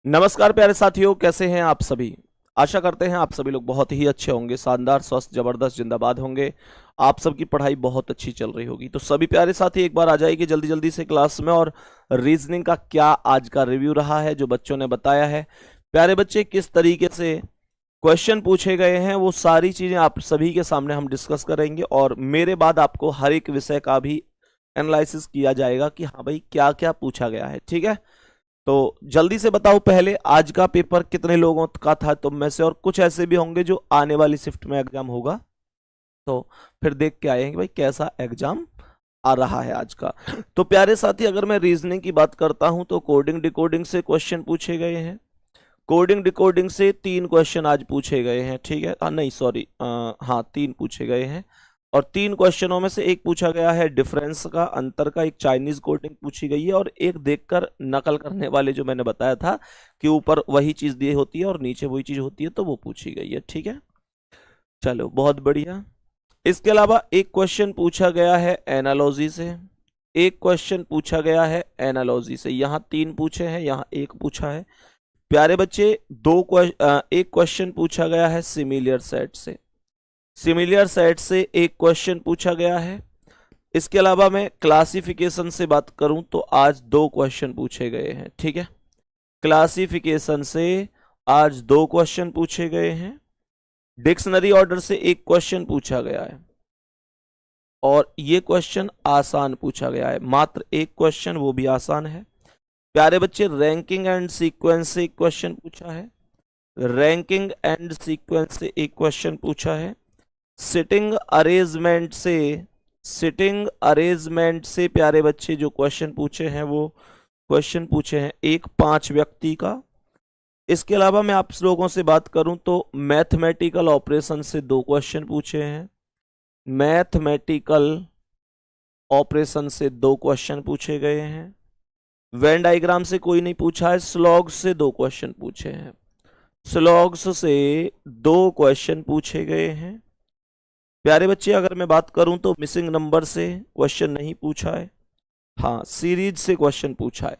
नमस्कार प्यारे साथियों, कैसे हैं आप सभी। आशा करते हैं आप सभी लोग बहुत ही अच्छे होंगे, शानदार, स्वस्थ, जबरदस्त, जिंदाबाद होंगे। आप सबकी पढ़ाई बहुत अच्छी चल रही होगी। तो सभी प्यारे साथी एक बार आ जाइए जल्दी जल्दी से क्लास में। और रीजनिंग का क्या आज का रिव्यू रहा है जो बच्चों ने बताया है, प्यारे बच्चे किस तरीके से क्वेश्चन पूछे गए हैं, वो सारी चीजें आप सभी के सामने हम डिस्कस करेंगे। और मेरे बाद आपको हर एक विषय का भी एनालिसिस किया जाएगा कि हाँ भाई क्या क्या पूछा गया है। ठीक है, तो जल्दी से बताओ पहले आज का पेपर कितने लोगों का था तुम में से, और कुछ ऐसे भी होंगे जो आने वाली शिफ्ट में एग्जाम होगा, तो फिर देख के आएंगे भाई कैसा एग्जाम आ रहा है आज का। तो प्यारे साथी, अगर मैं रीजनिंग की बात करता हूं तो कोडिंग डिकोडिंग से क्वेश्चन पूछे गए हैं। कोडिंग डिकोडिंग से 3 क्वेश्चन आज पूछे गए हैं। ठीक है, नहीं सॉरी, हाँ 3 पूछे गए हैं। और 3 क्वेश्चनों में से एक पूछा गया है डिफरेंस का, अंतर का। एक चाइनीज कोडिंग पूछी गई है और एक देखकर नकल करने वाले, जो मैंने बताया था कि ऊपर वही चीज दी होती है और नीचे वही चीज होती है, तो वो पूछी गई है। ठीक है, चलो बहुत बढ़िया। इसके अलावा एक क्वेश्चन पूछा गया है एनालॉजी से। एक क्वेश्चन पूछा गया है एनालॉजी से। यहाँ 3 पूछे हैं, यहाँ एक पूछा है। प्यारे बच्चे एक क्वेश्चन पूछा गया है सिमिलियर सेट से। सिमिलियर सेट से एक क्वेश्चन पूछा गया है। इसके अलावा मैं क्लासिफिकेशन से बात करूं तो आज 2 क्वेश्चन पूछे गए हैं। ठीक है, क्लासिफिकेशन से आज 2 क्वेश्चन पूछे गए हैं। डिक्शनरी ऑर्डर से एक क्वेश्चन पूछा गया है और ये क्वेश्चन आसान पूछा गया है, मात्र एक क्वेश्चन, वो भी आसान है। प्यारे बच्चे रैंकिंग एंड सीक्वेंस से एक क्वेश्चन पूछा है। रैंकिंग एंड सीक्वेंस से एक क्वेश्चन पूछा है। सिटिंग अरेंजमेंट से, सिटिंग अरेंजमेंट से प्यारे बच्चे जो क्वेश्चन पूछे हैं वो क्वेश्चन पूछे हैं एक 5 व्यक्ति का। इसके अलावा मैं आप लोगों से बात करूं तो मैथमेटिकल ऑपरेशन से 2 क्वेश्चन पूछे हैं। मैथमेटिकल ऑपरेशन से 2 क्वेश्चन पूछे गए हैं। वेन डायग्राम से कोई नहीं पूछा है। स्लॉग्स से 2 क्वेश्चन पूछे हैं। स्लॉग्स से 2 क्वेश्चन पूछे गए हैं। प्यारे बच्चे अगर मैं बात करूं तो मिसिंग नंबर से क्वेश्चन नहीं पूछा है। हाँ, सीरीज से क्वेश्चन पूछा है।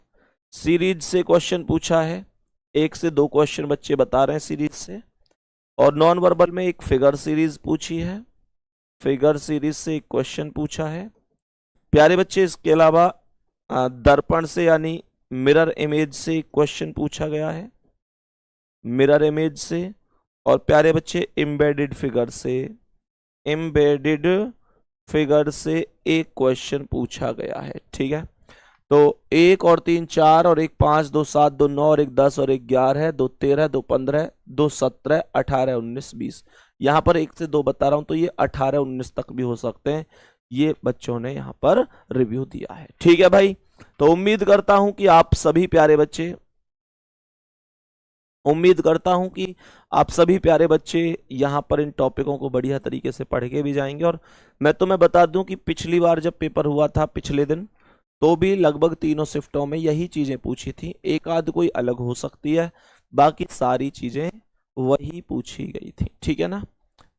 सीरीज से क्वेश्चन पूछा है, 1 से 2 क्वेश्चन बच्चे बता रहे हैं सीरीज से। और नॉन वर्बल में एक फिगर सीरीज पूछी है। फिगर सीरीज से एक क्वेश्चन पूछा है। प्यारे बच्चे इसके अलावा दर्पण से यानी मिरर इमेज से एक क्वेश्चन पूछा गया है, मिरर इमेज से। और प्यारे बच्चे एम्बेडेड फिगर से, एम्बेडेड फिगर से एक क्वेश्चन पूछा गया है। ठीक है, तो 1 और 3 4 और 1 5 2 7 2 9 और 1 10 और 1 11 है, 2 13 2 15 2 17 18 19 20। यहां पर 1 से 2 बता रहा हूं तो ये 18 19 तक भी हो सकते हैं। ये बच्चों ने यहां पर रिव्यू दिया है। ठीक है भाई, तो उम्मीद करता हूं कि आप सभी प्यारे बच्चे, उम्मीद करता हूं कि आप सभी प्यारे बच्चे यहां पर इन टॉपिकों को बढ़िया तरीके से पढ़ के भी जाएंगे। और मैं तुम्हें बता दूं कि पिछली बार जब पेपर हुआ था पिछले दिन, तो भी लगभग तीनों शिफ्टों में यही चीजें पूछी थी। एक आध कोई अलग हो सकती है, बाकी सारी चीजें वही पूछी गई थी। ठीक है ना।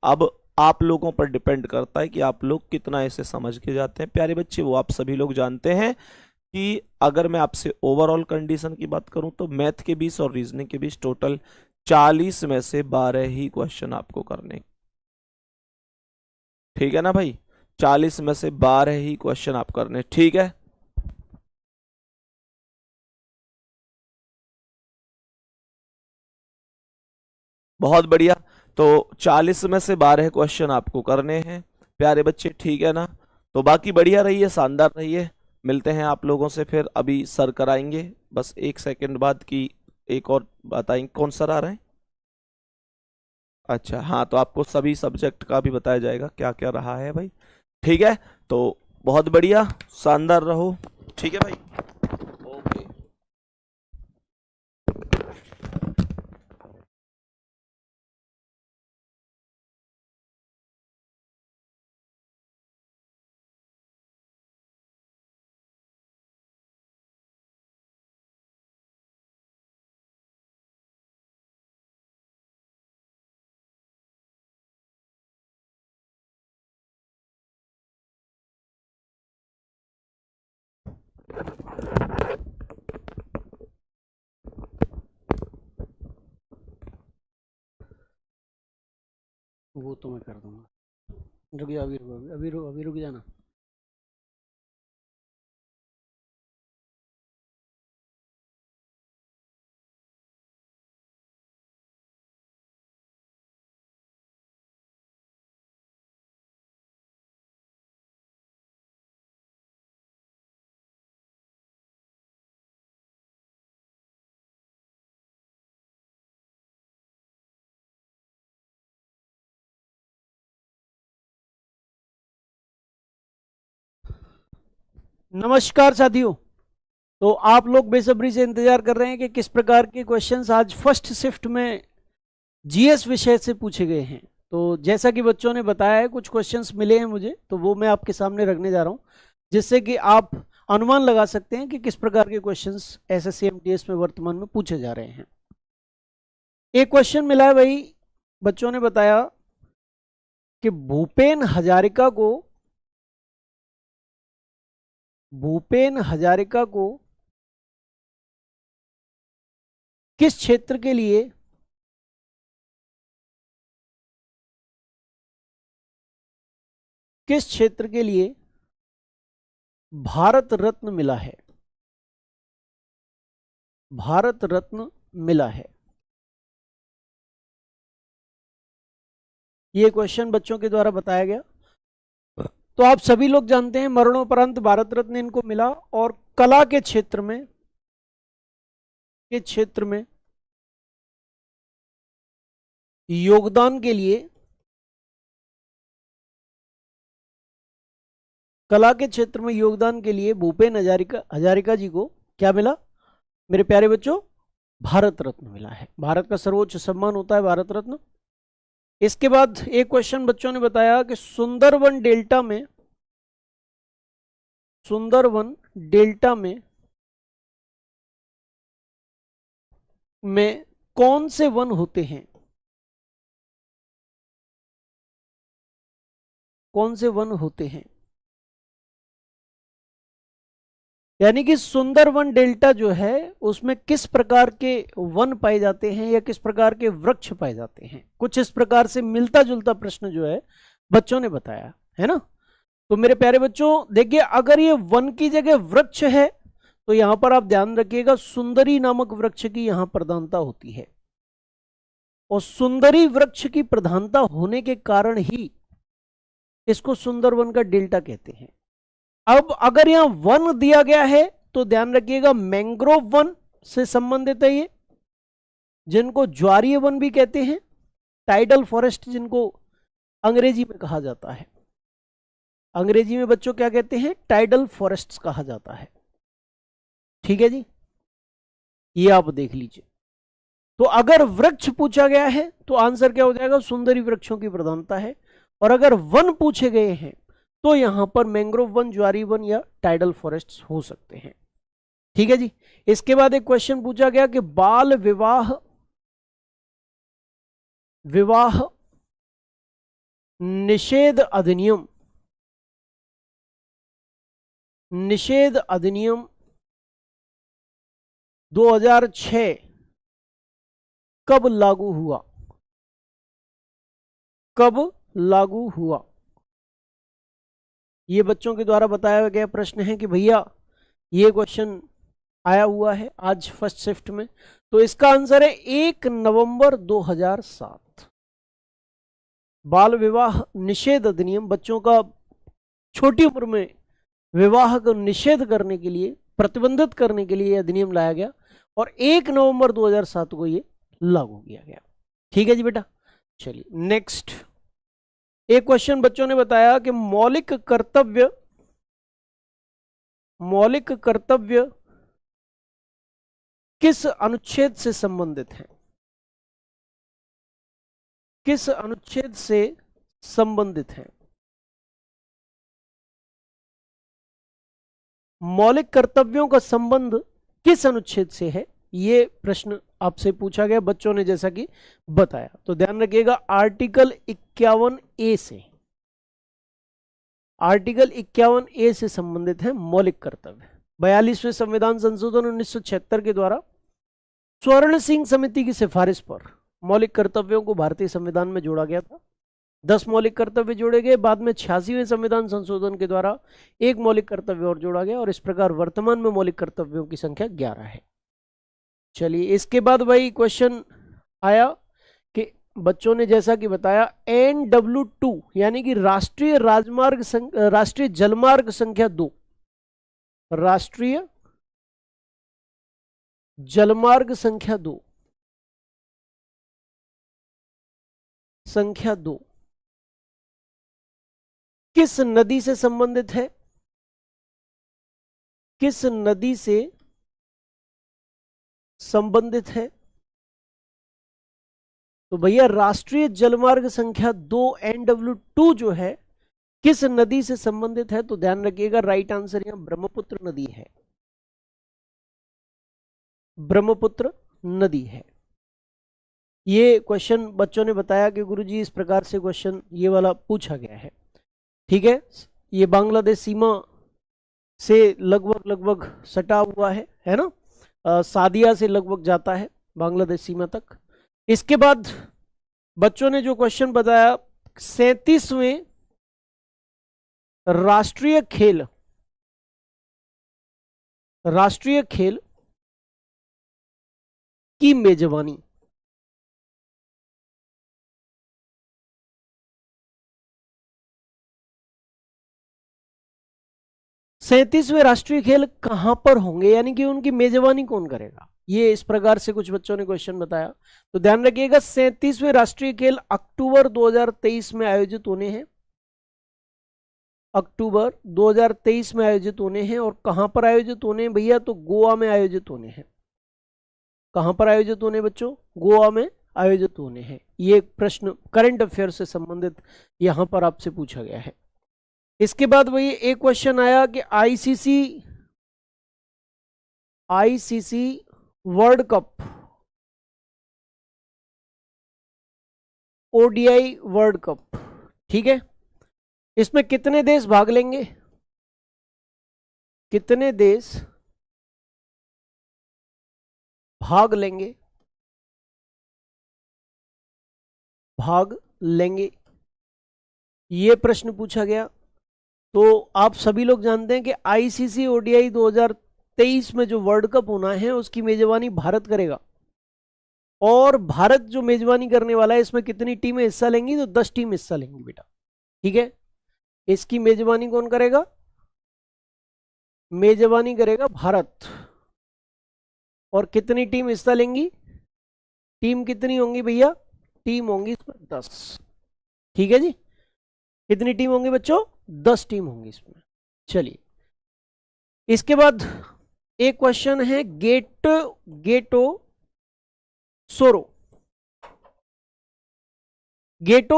अब आप लोगों पर डिपेंड करता है कि आप लोग कितना इसे समझ के जाते हैं। प्यारे बच्चे वो आप सभी लोग जानते हैं कि अगर मैं आपसे ओवरऑल कंडीशन की बात करूं तो मैथ के 20 और रीजनिंग के 20 टोटल 40 में से 12 ही क्वेश्चन आपको करने। ठीक है ना भाई, 40 में से 12 ही क्वेश्चन आप करने। ठीक है, बहुत बढ़िया। तो 40 में से 12 क्वेश्चन आपको करने हैं प्यारे बच्चे। ठीक है ना, तो बाकी बढ़िया रहिए, शानदार रहिए। मिलते हैं आप लोगों से फिर, अभी सर कराएंगे बस 1 सेकंड बाद की। एक और बताएंगे कौन सर आ रहे हैं। अच्छा हाँ, तो आपको सभी सब्जेक्ट का भी बताया जाएगा क्या क्या रहा है भाई। ठीक है, तो बहुत बढ़िया, शानदार रहो। ठीक है भाई, ओके। वो तो मैं कर दूंगा। रुक जा, अभी रुक जाना। नमस्कार साथियों। तो आप लोग बेसब्री से इंतजार कर रहे हैं कि किस प्रकार के क्वेश्चंस आज फर्स्ट शिफ्ट में जीएस विषय से पूछे गए हैं। तो जैसा कि बच्चों ने बताया है, कुछ क्वेश्चंस मिले हैं मुझे, तो वो मैं आपके सामने रखने जा रहा हूं, जिससे कि आप अनुमान लगा सकते हैं कि किस प्रकार के क्वेश्चंस एसएससी एमटीएस में वर्तमान में पूछे जा रहे हैं। एक क्वेश्चन मिला है भाई, बच्चों ने बताया कि भूपेन हजारिका को किस क्षेत्र के लिए भारत रत्न मिला है? भारत रत्न मिला है। ये क्वेश्चन बच्चों के द्वारा बताया गया। तो आप सभी लोग जानते हैं मरणोपरांत भारत रत्न इनको मिला, और कला के क्षेत्र में योगदान के लिए, कला के क्षेत्र में योगदान के लिए भूपेन हजारिका जी को क्या मिला मेरे प्यारे बच्चों? भारत रत्न मिला है। भारत का सर्वोच्च सम्मान होता है भारत रत्न। इसके बाद एक क्वेश्चन बच्चों ने बताया कि सुंदरवन डेल्टा में कौन से वन होते हैं? कौन से वन होते हैं? यानी कि सुंदरवन डेल्टा जो है उसमें किस प्रकार के वन पाए जाते हैं या किस प्रकार के वृक्ष पाए जाते हैं। कुछ इस प्रकार से मिलता जुलता प्रश्न जो है बच्चों ने बताया है ना। तो मेरे प्यारे बच्चों देखिए, अगर ये वन की जगह वृक्ष है तो यहां पर आप ध्यान रखिएगा, सुंदरी नामक वृक्ष की यहां प्रधानता होती है, और सुंदरी वृक्ष की प्रधानता होने के कारण ही इसको सुंदरवन का डेल्टा कहते हैं। अब अगर यहां वन दिया गया है तो ध्यान रखिएगा मैंग्रोव वन से संबंधित है ये, जिनको ज्वारीय वन भी कहते हैं, टाइडल फॉरेस्ट जिनको अंग्रेजी में कहा जाता है। अंग्रेजी में बच्चों क्या कहते हैं? टाइडल फॉरेस्ट्स कहा जाता है। ठीक है जी, ये आप देख लीजिए। तो अगर वृक्ष पूछा गया है तो आंसर क्या हो जाएगा? सुंदरी वृक्षों की प्रधानता है। और अगर वन पूछे गए हैं तो यहां पर मैंग्रोव वन, ज्वारी वन या टाइडल फॉरेस्ट्स हो सकते हैं। ठीक है जी। इसके बाद एक क्वेश्चन पूछा गया कि बाल विवाह निषेध अधिनियम 2006 कब लागू हुआ? कब लागू हुआ? ये बच्चों के द्वारा बताया गया प्रश्न है कि भैया ये क्वेश्चन आया हुआ है आज फर्स्ट शिफ्ट में। तो इसका आंसर है 1 नवंबर 2007। बाल विवाह निषेध अधिनियम, बच्चों का छोटी उम्र में विवाह को निषेध करने के लिए, प्रतिबंधित करने के लिए अधिनियम लाया गया और 1 नवंबर 2007 को ये लागू किया गया। ठीक है जी बेटा। चलिए नेक्स्ट एक क्वेश्चन बच्चों ने बताया कि मौलिक कर्तव्य किस अनुच्छेद से संबंधित है? किस अनुच्छेद से संबंधित है? मौलिक कर्तव्यों का संबंध किस अनुच्छेद से है? ये प्रश्न आपसे पूछा गया बच्चों ने जैसा कि बताया। तो ध्यान रखिएगा आर्टिकल 51A से, आर्टिकल 51A से संबंधित है मौलिक कर्तव्य। 42वें संविधान संशोधन 1976 के द्वारा स्वर्ण सिंह समिति की सिफारिश पर मौलिक कर्तव्यों को भारतीय संविधान में जोड़ा गया था। 10 मौलिक कर्तव्य जोड़े गए, बाद में 86वें संविधान संशोधन के द्वारा एक मौलिक कर्तव्य और जोड़ा गया, और इस प्रकार वर्तमान में मौलिक कर्तव्यों की संख्या 11 है। चलिए, इसके बाद भाई क्वेश्चन आया कि बच्चों ने जैसा कि बताया NW2 यानी कि राष्ट्रीय जलमार्ग संख्या 2, राष्ट्रीय जलमार्ग संख्या 2 किस नदी से संबंधित है? किस नदी से संबंधित है? तो भैया राष्ट्रीय जलमार्ग संख्या 2 NW2 जो है किस नदी से संबंधित है? तो ध्यान रखिएगा, राइट आंसर यहां ब्रह्मपुत्र नदी है। ब्रह्मपुत्र नदी है। ये क्वेश्चन बच्चों ने बताया कि गुरुजी इस प्रकार से क्वेश्चन ये वाला पूछा गया है। ठीक है, ये बांग्लादेश सीमा से लगभग सटा हुआ है ना, सादिया से लगभग जाता है बांग्लादेश सीमा तक। इसके बाद बच्चों ने जो क्वेश्चन बताया 37वें राष्ट्रीय खेल की मेजबानी, सैंतीसवें राष्ट्रीय खेल कहां पर होंगे, यानी कि उनकी मेजबानी कौन करेगा? ये इस प्रकार से कुछ बच्चों ने क्वेश्चन बताया। तो ध्यान रखिएगा, 37वें राष्ट्रीय खेल अक्टूबर 2023 में आयोजित होने हैं। अक्टूबर 2023 में आयोजित होने हैं। और कहां पर आयोजित होने हैं भैया? तो गोवा में आयोजित होने हैं। कहां पर आयोजित होने बच्चों? गोवा में आयोजित होने हैं। ये प्रश्न करंट अफेयर से संबंधित यहां पर आपसे पूछा गया है। इसके बाद वही एक क्वेश्चन आया कि ICC world cup, ODI world cup, ठीक है, इसमें कितने देश भाग लेंगे? कितने देश भाग लेंगे? ये प्रश्न पूछा गया। तो आप सभी लोग जानते हैं कि आईसीसी ओडीआई 2023 में जो वर्ल्ड कप होना है उसकी मेजबानी भारत करेगा। और भारत जो मेजबानी करने वाला है, इसमें कितनी टीमें हिस्सा लेंगी? तो 10 टीम हिस्सा लेंगी बेटा। ठीक है, इसकी मेजबानी कौन करेगा? मेजबानी करेगा भारत। और कितनी टीम हिस्सा लेंगी? टीम कितनी होंगी भैया? टीम होंगी इसमें 10। ठीक है जी, कितनी टीम होंगी बच्चों? 10 टीम होंगी इसमें। चलिए, इसके बाद एक क्वेश्चन है गेटो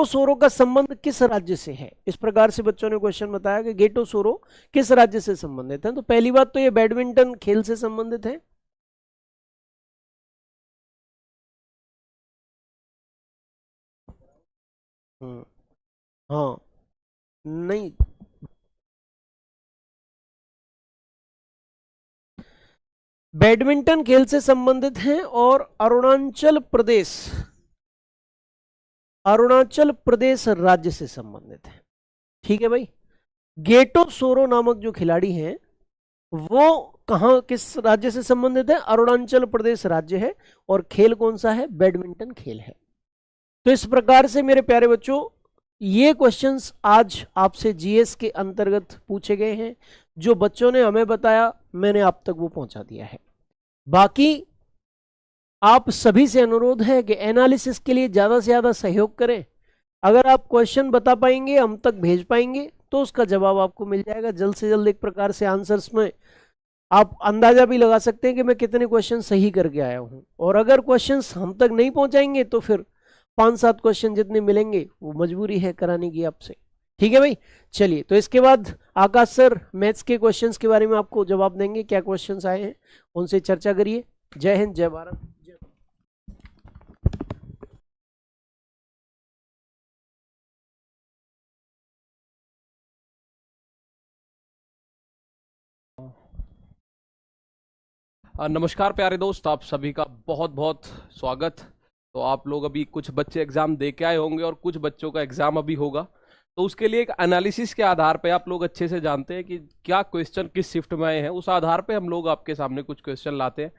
सोरो का संबंध किस राज्य से है? इस प्रकार से बच्चों ने क्वेश्चन बताया कि गेटो सोरो किस राज्य से संबंधित है। तो पहली बात तो ये बैडमिंटन खेल से संबंधित है। हाँ, नहीं, बैडमिंटन खेल से संबंधित हैं। और अरुणाचल प्रदेश राज्य से संबंधित है। ठीक है भाई, गेटो सोरो नामक जो खिलाड़ी हैं वो कहां, किस राज्य से संबंधित है? अरुणाचल प्रदेश राज्य है। और खेल कौन सा है? बैडमिंटन खेल है। तो इस प्रकार से मेरे प्यारे बच्चों, ये क्वेश्चंस आज आपसे जीएस के अंतर्गत पूछे गए हैं। जो बच्चों ने हमें बताया मैंने आप तक वो पहुंचा दिया है। बाकी आप सभी से अनुरोध है कि एनालिसिस के लिए ज़्यादा से ज़्यादा सहयोग करें। अगर आप क्वेश्चन बता पाएंगे, हम तक भेज पाएंगे, तो उसका जवाब आपको मिल जाएगा जल्द से जल्द। एक प्रकार से आंसर्स में आप अंदाजा भी लगा सकते हैं कि मैं कितने क्वेश्चन सही करके आया हूं। और अगर क्वेश्चंस हम तक नहीं पहुंचाएंगे तो फिर 5-7 क्वेश्चन जितने मिलेंगे वो मजबूरी है कराने की आपसे। ठीक है भाई, चलिए। तो इसके बाद आकाश सर मैथ्स के क्वेश्चंस के बारे में आपको जवाब देंगे, क्या क्वेश्चंस आए हैं उनसे चर्चा करिए। जय हिंद, जय भारत। नमस्कार प्यारे दोस्त, आप सभी का बहुत बहुत स्वागत। तो आप लोग अभी कुछ बच्चे एग्जाम दे के आए होंगे और कुछ बच्चों का एग्जाम अभी होगा, तो उसके लिए एक एनालिसिस के आधार पे आप लोग अच्छे से जानते हैं कि क्या क्वेश्चन किस शिफ्ट में आए हैं, उस आधार पे हम लोग आपके सामने कुछ क्वेश्चन लाते हैं।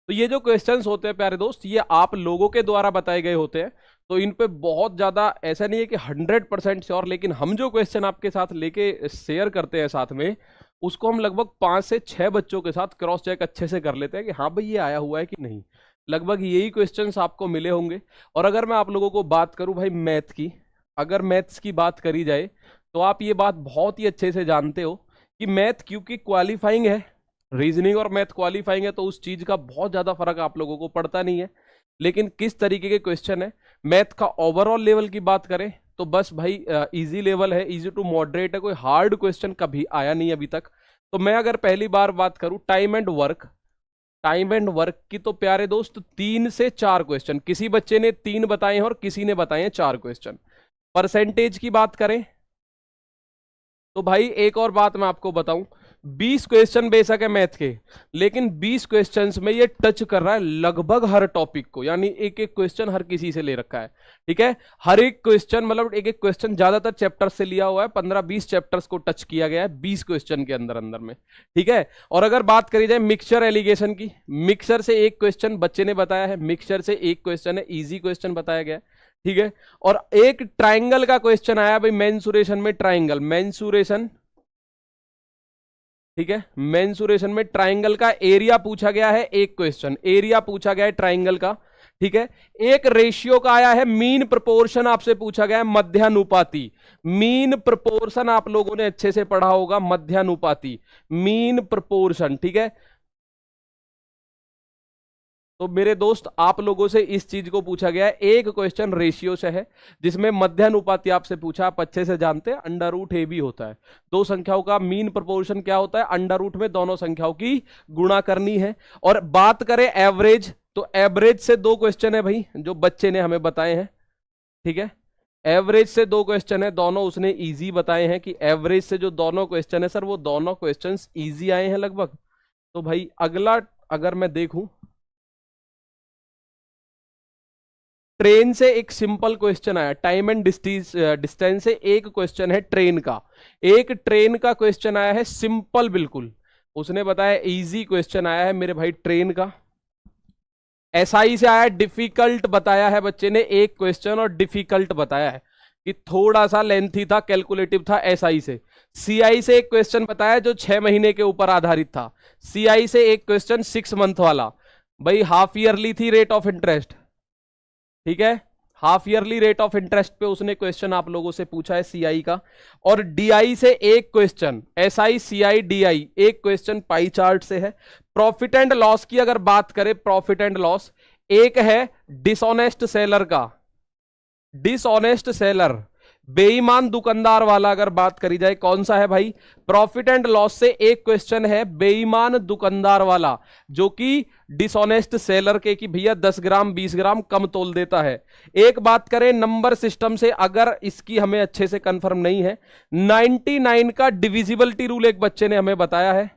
तो ये जो क्वेश्चंस होते हैं प्यारे दोस्त, ये आप लोगों के द्वारा बताए गए होते हैं, तो इन पे बहुत ज़्यादा ऐसा नहीं है कि 100% श्योर, लेकिन हम जो क्वेश्चन आपके साथ लेके शेयर करते हैं साथ में, उसको हम लगभग 5 से 6 बच्चों के साथ क्रॉस चेक अच्छे से कर लेते हैं कि हाँ भाई ये आया हुआ है कि नहीं। लगभग यही क्वेश्चंस आपको मिले होंगे। और अगर मैं आप लोगों को बात करूं भाई मैथ की, अगर मैथ्स की बात करी जाए तो आप ये बात बहुत ही अच्छे से जानते हो कि मैथ क्योंकि क्वालिफाइंग है, रीजनिंग और मैथ क्वालिफाइंग है, तो उस चीज का बहुत ज्यादा फर्क आप लोगों को पड़ता नहीं है। लेकिन किस तरीके के क्वेश्चन है, मैथ का ओवरऑल लेवल की बात करें तो बस भाई इजी लेवल है, इजी टू मॉडरेट है, कोई हार्ड क्वेश्चन कभी आया नहीं अभी तक। तो मैं अगर पहली बार बात करूं time and work, time and work की, तो प्यारे दोस्त 3 से 4 क्वेश्चन, किसी बच्चे ने 3 बताए हैं और किसी ने बताए हैं 4 क्वेश्चन। परसेंटेज की बात करें तो भाई एक और बात मैं आपको बताऊं, 20 क्वेश्चन बेशक है मैथ के, लेकिन 20 क्वेश्चंस में ये टच कर रहा है लगभग हर टॉपिक को, यानी एक एक क्वेश्चन हर किसी से ले रखा है। ठीक है, हर एक क्वेश्चन मतलब एक एक क्वेश्चन ज्यादातर चैप्टर से लिया हुआ है, 15-20 चैप्टर्स को टच किया गया है 20 क्वेश्चन के अंदर अंदर में। ठीक है, और अगर बात करी जाए मिक्सचर एलिगेशन की, मिक्सचर से एक क्वेश्चन बच्चे ने बताया है, मिक्सचर से एक क्वेश्चन है, इजी क्वेश्चन बताया गया है। ठीक है, और एक ट्राइंगल का क्वेश्चन आया भाई मेंसुरेशन में, ट्राइंगल मेंसुरेशन, ठीक है, मेंसुरेशन में ट्राइंगल का एरिया पूछा गया है, एक क्वेश्चन एरिया पूछा गया है ट्राइंगल का। ठीक है, एक रेशियो का आया है, मीन प्रोपोर्शन आपसे पूछा गया है, मध्यानुपाती, मीन प्रोपोर्शन आप लोगों ने अच्छे से पढ़ा होगा, मध्यानुपाती मीन प्रोपोर्शन। ठीक है, तो मेरे दोस्त आप लोगों से इस चीज को पूछा गया है, एक क्वेश्चन रेशियो से है जिसमें मध्यानुपाती आपसे पूछा, आप अच्छे से जानते हैं अंडर रूट ए भी होता है, दो संख्याओं का मीन प्रोपोर्शन क्या होता है, अंडर रूट में दोनों संख्याओं की गुणा करनी है। और बात करें एवरेज, तो एवरेज से 2 क्वेश्चन है भाई जो बच्चे ने हमें बताए हैं। ठीक है, एवरेज से 2 क्वेश्चन है, दोनों उसने इजी बताए हैं कि एवरेज से जो दोनों क्वेश्चन है सर वो दोनों क्वेश्चन इजी आए हैं लगभग। तो भाई अगला अगर मैं देखूं, ट्रेन से एक सिंपल क्वेश्चन आया, टाइम एंड डिस्टेंस से एक क्वेश्चन है ट्रेन का, एक ट्रेन का क्वेश्चन आया है सिंपल बिल्कुल, उसने बताया इजी क्वेश्चन आया है मेरे भाई ट्रेन का। एसआई से आया डिफिकल्ट बताया है बच्चे ने एक क्वेश्चन, और डिफिकल्ट बताया है कि थोड़ा सा लेंथी था, कैलकुलेटिव था एसआई से। सीआई से एक क्वेश्चन बताया जो 6 महीने के ऊपर आधारित था, सीआई से एक क्वेश्चन 6 मंथ वाला, भाई हाफ ईयरली थी रेट ऑफ इंटरेस्ट। ठीक है, half yearly rate of interest पे उसने क्वेश्चन आप लोगों से पूछा है सीआई का। और डीआई से एक क्वेश्चन, एसआई सीआई डीआई एक क्वेश्चन पाई चार्ट से है। प्रॉफिट एंड लॉस की अगर बात करें, प्रॉफिट एंड लॉस एक है डिसऑनेस्ट सेलर का, डिसऑनेस्ट सेलर बेईमान दुकानदार वाला अगर बात करी जाए कौन सा है भाई, प्रॉफिट एंड लॉस से एक क्वेश्चन है बेईमान दुकानदार वाला, जो कि डिसऑनेस्ट सेलर के कि भैया 10 ग्राम 20 ग्राम कम तोल देता है। एक बात करें नंबर सिस्टम से, अगर इसकी हमें अच्छे से कंफर्म नहीं है, 99 का डिविजिबिलिटी रूल एक बच्चे ने हमें बताया है,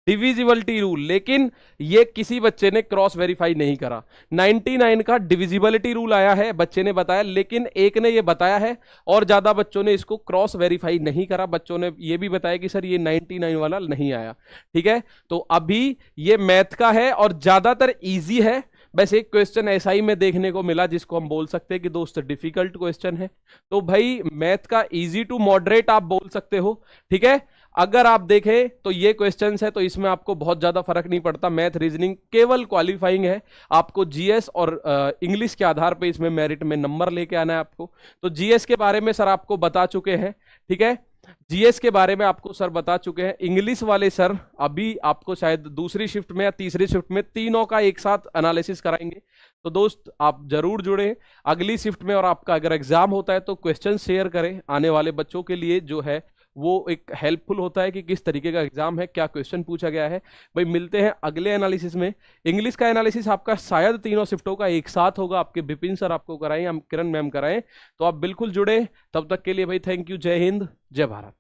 डिविजिबिलिटी रूल, लेकिन ये किसी बच्चे ने क्रॉस वेरीफाई नहीं करा। 99 का डिविजिबिलिटी रूल आया है बच्चे ने बताया, लेकिन एक ने ये बताया है और ज्यादा बच्चों ने इसको क्रॉस वेरीफाई नहीं करा, बच्चों ने ये भी बताया कि सर ये 99 वाला नहीं आया। ठीक है, तो अभी ये मैथ का है और ज्यादातर इजी है, बस एक क्वेश्चन एसआई में देखने को मिला जिसको हम बोल सकते हैं कि दोस्त डिफिकल्ट क्वेश्चन है। तो भाई मैथ का इजी टू मॉडरेट आप बोल सकते हो। ठीक है, अगर आप देखें तो ये क्वेश्चंस है, तो इसमें आपको बहुत ज्यादा फर्क नहीं पड़ता, मैथ रीजनिंग केवल क्वालिफाइंग है, आपको जीएस और इंग्लिश के आधार पे इसमें मेरिट में नंबर लेके आना है आपको। तो जीएस के बारे में सर आपको बता चुके हैं। ठीक है, जीएस के बारे में आपको सर बता चुके हैं। इंग्लिश वाले सर अभी आपको शायद दूसरी शिफ्ट में या तीसरी शिफ्ट में तीनों का एक साथ एनालिसिस कराएंगे, तो दोस्त आप जरूर जुड़े अगली शिफ्ट में। और आपका अगर एग्जाम होता है तो क्वेश्चन शेयर करें, आने वाले बच्चों के लिए जो है वो एक हेल्पफुल होता है कि किस तरीके का एग्जाम है, क्या क्वेश्चन पूछा गया है। भाई मिलते हैं अगले एनालिसिस में। इंग्लिश का एनालिसिस आपका शायद तीनों शिफ्टों का एक साथ होगा, आपके विपिन सर आपको कराएं, हम किरण मैम कराएं, तो आप बिल्कुल जुड़े। तब तक के लिए भाई थैंक यू, जय हिंद, जय भारत।